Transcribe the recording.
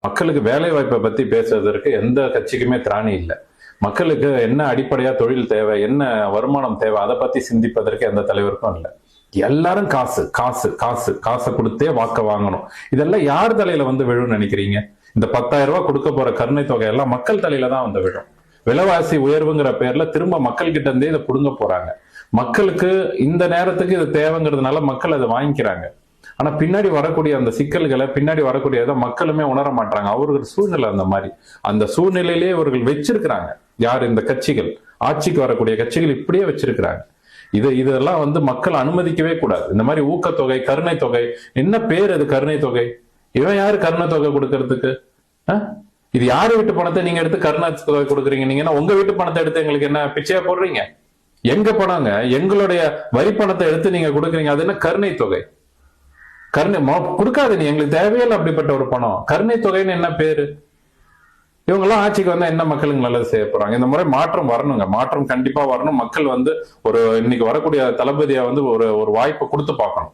மக்களுக்கு வேலை வாய்ப்பை பத்தி பேசுவதற்கு எந்த கட்சிக்குமே திராணி இல்லை. மக்களுக்கு என்ன அடிப்படையா தொழில் தேவை, என்ன வருமானம் தேவை, அதை பத்தி சிந்திப்பதற்கு எந்த தலைவருக்கும் இல்லை. எல்லாரும் காசு காசு காசு காசை கொடுத்தே வாக்க வாங்கணும். இதெல்லாம் யார் தலையில வந்து விழுன்னு நினைக்கிறீங்க? இந்த 10,000 ரூபாய் கொடுக்க போற கருணை தொகை எல்லாம் மக்கள் தலையில தான் வந்து விழும். விலைவாசி உயர்வுங்கிற பேர்ல திரும்ப மக்கள் கிட்ட இருந்தே இதை புடுங்க போறாங்க. மக்களுக்கு இந்த நேரத்துக்கு இது தேவைங்கிறதுனால மக்கள் அதை வாங்கிக்கிறாங்க. ஆனா பின்னாடி வரக்கூடிய அந்த சிக்கல்களை, பின்னாடி வரக்கூடிய மக்களுமே உணர மாட்டாங்க. அவர்கள் சூழ்நிலை அந்த மாதிரி. அந்த சூழ்நிலையிலேயே இவர்கள் வச்சிருக்கிறாங்க. யார்? இந்த கட்சிகள், ஆட்சிக்கு வரக்கூடிய கட்சிகள் இப்படியே வச்சிருக்கிறாங்க. இதெல்லாம் வந்து மக்கள் அனுமதிக்கவே கூடாது. இந்த மாதிரி ஊக்கத்தொகை, கருணை தொகை, என்ன பேர் அது? கருணை தொகை. இவன் யாரு கருணை தொகை கொடுக்கறதுக்கு? இது யாரு வீட்டு பணத்தை நீங்க எடுத்து கருணை தொகை கொடுக்குறீங்க? நீங்க உங்க வீட்டு பணத்தை எடுத்து எங்களுக்கு என்ன பிச்சையா போடுறீங்க? எங்க பணங்க? எங்களுடைய வரி பணத்தை எடுத்து நீங்க கொடுக்குறீங்க. அது என்ன கருணை தொகை? கருணை கொடுக்காது. நீ எங்களுக்கு தேவையில்லை அப்படிப்பட்ட ஒரு பணம். கருணை தொகைன்னு என்ன பேரு? இவங்க எல்லாம் ஆட்சிக்கு வந்தா என்ன மக்களுக்கு நல்லது செய்ய போறாங்க? இந்த முறை மாற்றம் வரணுங்க. மாற்றம் கண்டிப்பா வரணும். மக்கள் வந்து இன்னைக்கு வரக்கூடிய தளபதியா வந்து ஒரு வாய்ப்பை கொடுத்து பார்க்கணும்.